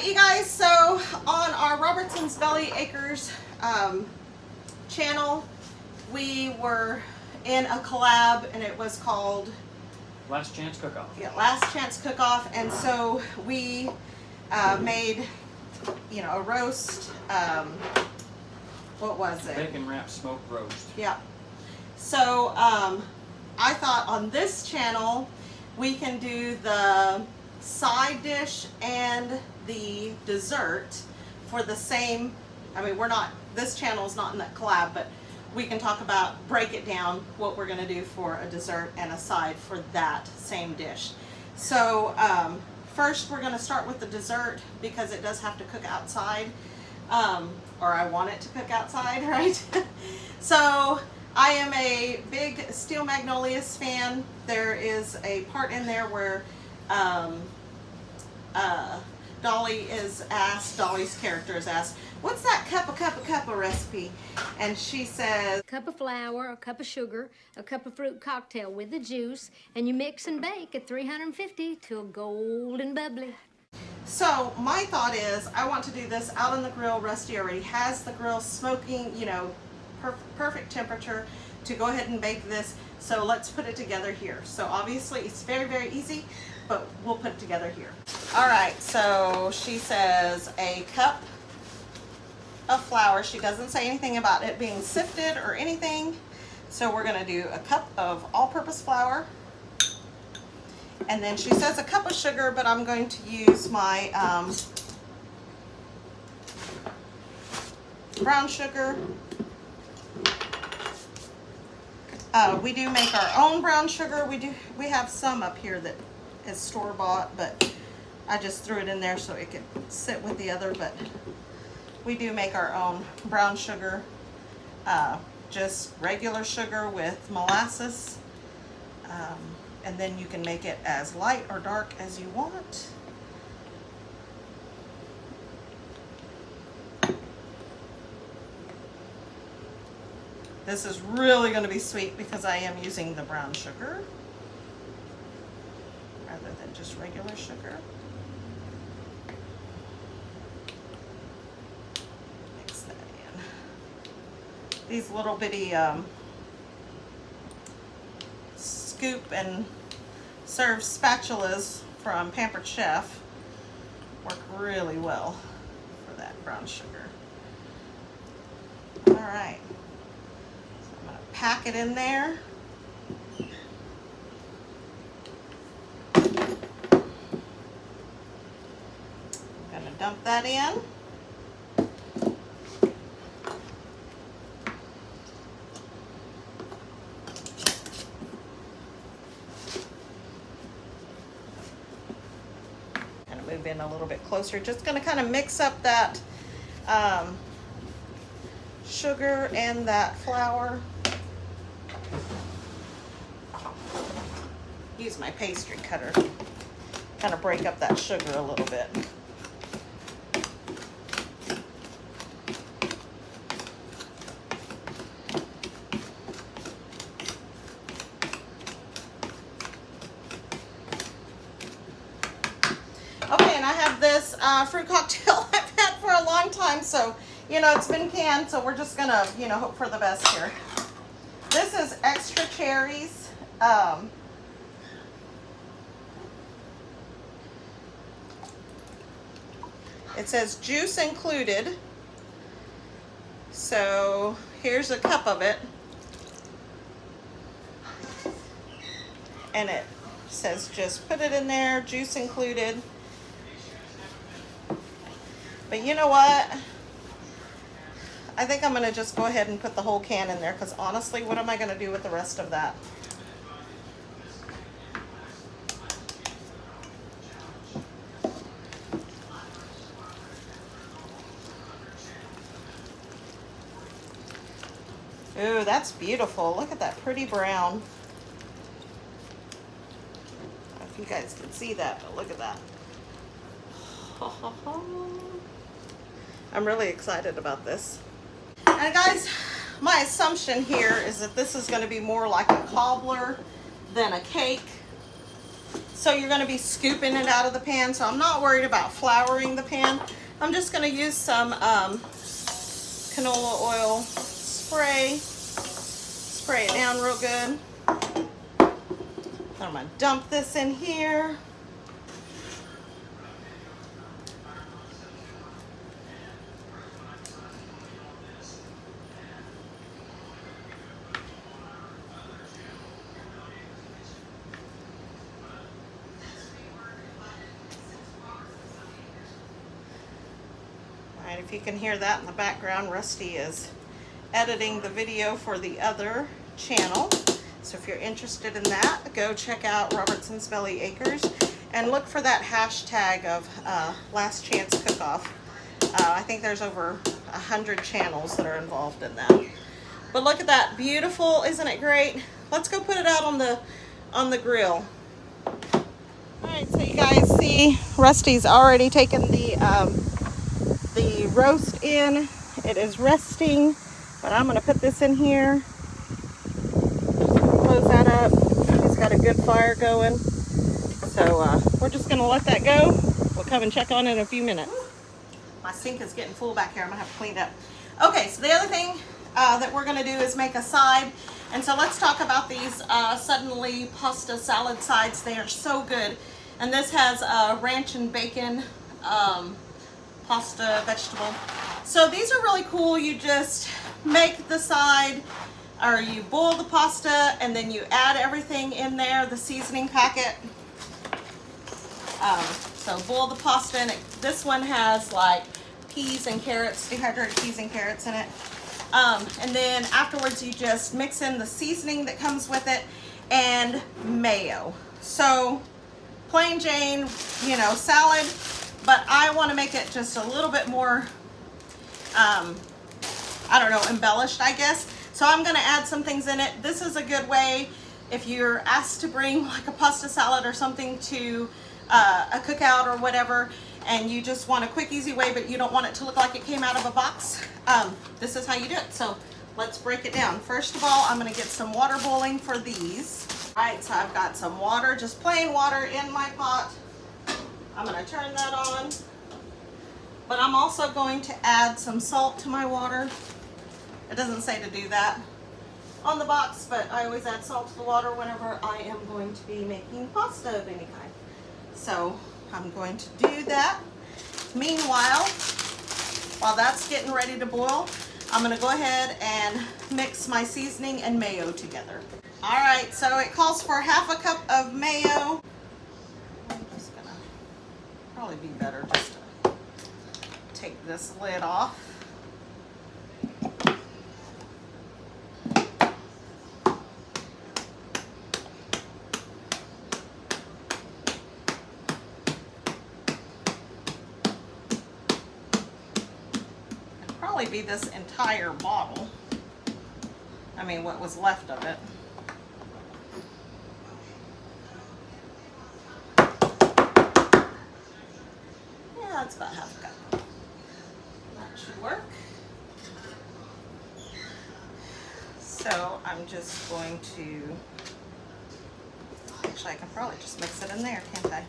right, you guys, so on our Robertson's Belly Acres channel, we were in a collab and it was called Last Chance Cook-Off. Yeah, Last Chance Cook-Off, and so we made, you know, a roast, what was it? Bacon wrapped smoked roast. Yeah. So I thought on this channel we can do the side dish and the dessert for the same, I mean, we're not, this channel is not in that collab, but we can talk about, break it down, what we're going to do for a dessert and a side for that same dish. So first we're going to start with the dessert because it does have to cook outside, or I want it to cook outside, right? So I am a big Steel Magnolias fan. There is a part in there where Dolly is asked, Dolly's character is asked, what's that Cuppa Cuppa Cuppa recipe? And she says, a cup of flour, a cup of sugar, a cup of fruit cocktail with the juice, and you mix and bake at 350 till golden bubbly. so my thought is I want to do this out on the grill. Rusty already has the grill smoking, you know, perfect temperature to go ahead and bake this. So let's put it together here. So obviously it's very, very easy, but we'll put it together here. All right, so she says a cup of flour. She doesn't say anything about it being sifted or anything. So we're gonna do a cup of all-purpose flour. And then she says a cup of sugar, but I'm going to use my brown sugar. We do make our own brown sugar. We have some up here that is store-bought, but I just threw it in there so it could sit with the other, but we do make our own brown sugar, just regular sugar with molasses, and then you can make it as light or dark as you want. This is really going to be sweet because I am using the brown sugar rather than just regular sugar. Mix that in. These little bitty scoop and serve spatulas from Pampered Chef work really well for that brown sugar. All right. Pack it in there. I'm gonna dump that in. Gonna move in a little bit closer. Just gonna kind of mix up that sugar and that flour. Use my pastry cutter, kind of break up that sugar a little bit. Okay, and I have this fruit cocktail I've had for a long time, so, you know, it's been canned, so we're just gonna, you know, hope for the best here. This is extra cherries. It says juice included, so here's a cup of it, and it says just put it in there, juice included. But you know what? I think I'm going to just go ahead and put the whole can in there, because honestly, what am I going to do with the rest of that? Ooh, that's beautiful. Look at that pretty brown. I don't know if you guys can see that, but look at that. I'm really excited about this. And guys, my assumption here is that this is going to be more like a cobbler than a cake. So you're going to be scooping it out of the pan, so I'm not worried about flouring the pan. I'm just going to use some canola oil spray. Spray it down real good. I'm going to dump this in here. If you can hear that in the background, Rusty is editing the video for the other channel. So if you're interested in that, go check out Robertson's Belly Acres and look for that hashtag of Last Chance Cook-Off. I think there's over 100 channels that are involved in that. But look at that, beautiful, isn't it great? Let's go put it out on the grill. All right, so you guys see Rusty's already taken the roast in. It is resting, but I'm going to put this in here. Close that up. He's got a good fire going. So we're just going to let that go. We'll come and check on it in a few minutes. My sink is getting full back here. I'm going to have to clean it up. Okay, so the other thing that we're going to do is make a side. And so let's talk about these suddenly pasta salad sides. They are so good. And this has ranch and bacon pasta vegetable. So these are really cool. You just make the side, or you boil the pasta and then you add everything in there, the seasoning packet. So boil the pasta, and this one has like peas and carrots, dehydrated peas and carrots in it. And then afterwards you just mix in the seasoning that comes with it and mayo. So plain Jane, you know, salad, but I want to make it just a little bit more, I don't know, embellished, I guess. So I'm going to add some things in it. This is a good way if you're asked to bring like a pasta salad or something to a cookout or whatever, and you just want a quick, easy way, but you don't want it to look like it came out of a box. This is how you do it. So let's break it down. First of all, I'm going to get some water boiling for these. All right, so I've got some water, just plain water in my pot. I'm going to turn that on, but I'm also going to add some salt to my water. It doesn't say to do that on the box, but I always add salt to the water whenever I am going to be making pasta of any kind. So I'm going to do that. Meanwhile, while that's getting ready to boil, I'm going to go ahead and mix my seasoning and mayo together. All right, so it calls for ½ a cup of mayo. I'm just gonna probably be better just to take this lid off. It'd probably be this entire bottle. I mean, what was left of it. That's about ½ a cup. That should work. So I'm just going to, actually I can probably just mix it in there, can't I?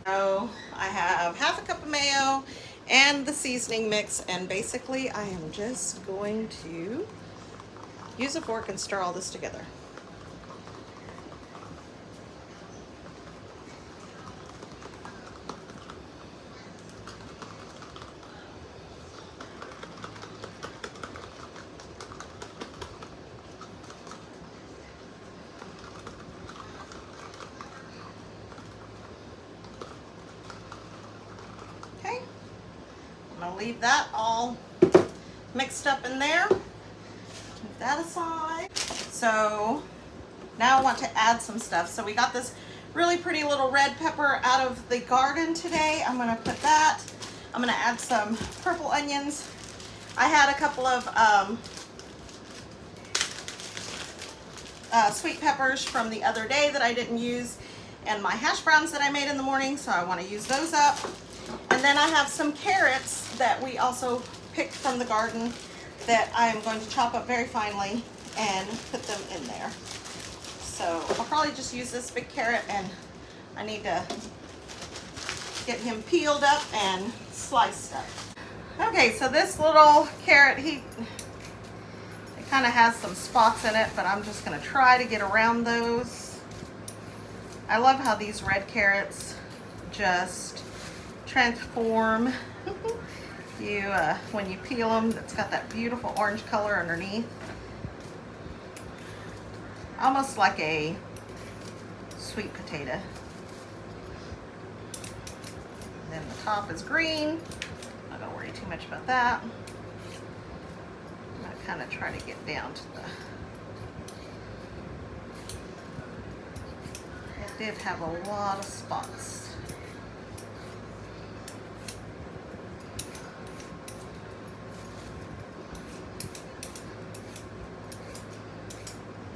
So I have ½ a cup of mayo and the seasoning mix, and basically I am just going to use a fork and stir all this together. I'm gonna leave that all mixed up in there. Move that aside. So now I want to add some stuff. So we got this really pretty little red pepper out of the garden today. I'm gonna put that. I'm gonna add some purple onions. I had a couple of sweet peppers from the other day that I didn't use, and my hash browns that I made in the morning, so I want to use those up. And then I have some carrots that we also picked from the garden that I am going to chop up very finely and put them in there. So I'll probably just use this big carrot, and I need to get him peeled up and sliced up. Okay, so this little carrot, it kind of has some spots in it, but I'm just going to try to get around those. I love how these red carrots just transform. When you peel them, it's got that beautiful orange color underneath. Almost like a sweet potato. Then the top is green. I don't worry too much about that. I kind of try to get down to it did have a lot of spots.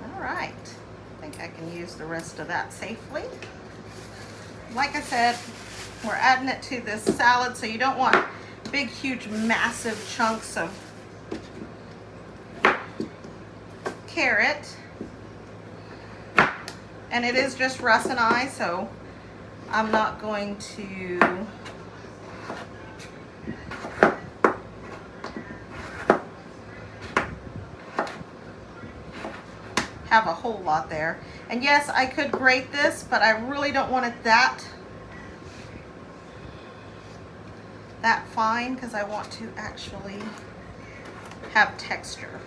All right, I think I can use the rest of that safely. Like I said, we're adding it to this salad, so you don't want big, huge, massive chunks of carrot. And it is just Russ and I, so I'm not going to have a whole lot there. And yes, I could grate this, but I really don't want it that fine, because I want to actually have texture.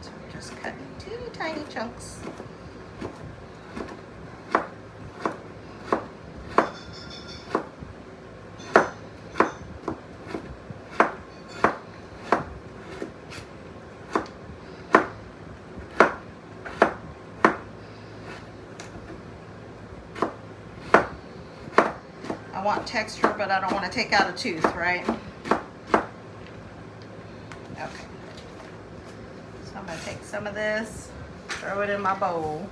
So we're just cutting teeny tiny chunks. I want texture, but I don't want to take out a tooth, right? Okay. So I'm going to take some of this, throw it in my bowl.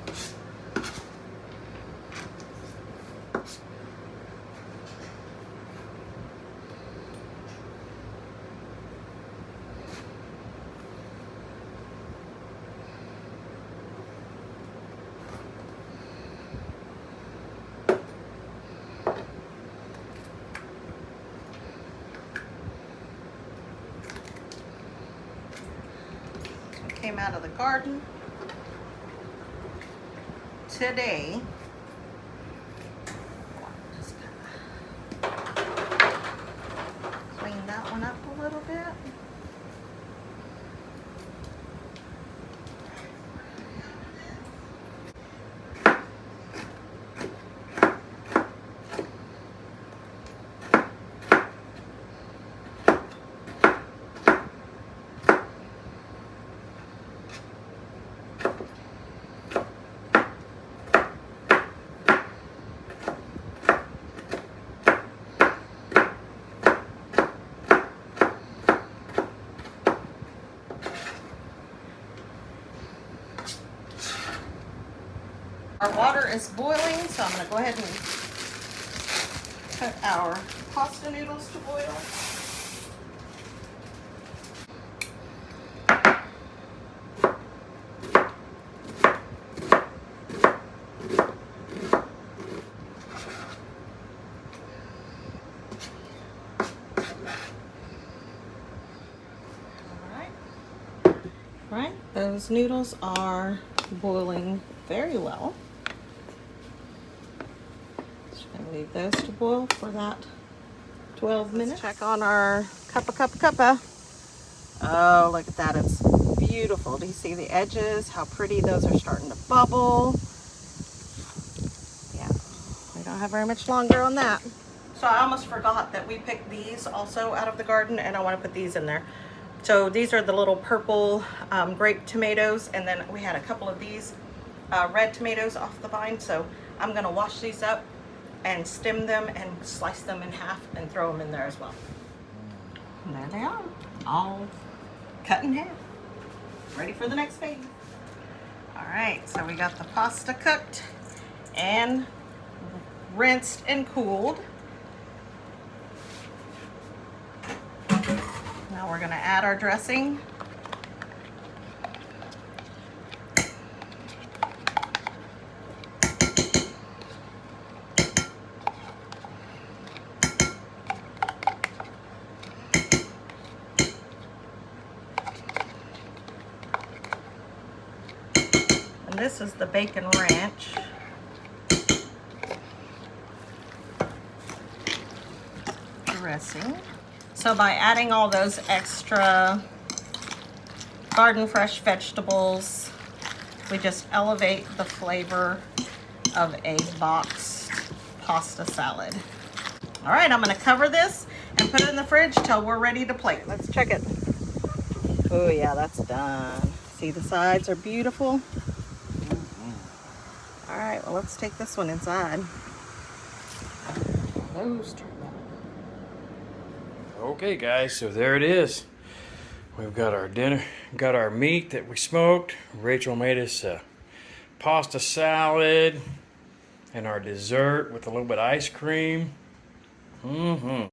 Came out of the garden today. Just clean that one up a little bit. Our water is boiling, so I'm going to go ahead and put our pasta noodles to boil. Right, those noodles are boiling very well. Just gonna leave those to boil for that 12 minutes. Let's check on our Cuppa Cuppa Cuppa. Oh, look at that, it's beautiful. Do you see the edges? How pretty those are starting to bubble. Yeah, we don't have very much longer on that. So I almost forgot that we picked these also out of the garden, and I want to put these in there. So these are the little purple grape tomatoes, and then we had a couple of these red tomatoes off the vine. So I'm gonna wash these up and stem them and slice them in half and throw them in there as well. And there they are, all cut in half. ready for the next phase. All right, so we got the pasta cooked and rinsed and cooled. Now we're gonna add our dressing. And this is the bacon ranch. Dressing. So by adding all those extra garden fresh vegetables, we just elevate the flavor of a boxed pasta salad. All right, I'm gonna cover this and put it in the fridge till we're ready to plate. Let's check it. Oh yeah, that's done. See, the sides are beautiful. All right, well, let's take this one inside. Toast. Okay guys, so there it is. We've got our dinner, got our meat that we smoked. Rachel made us a pasta salad and our dessert with a little bit of ice cream.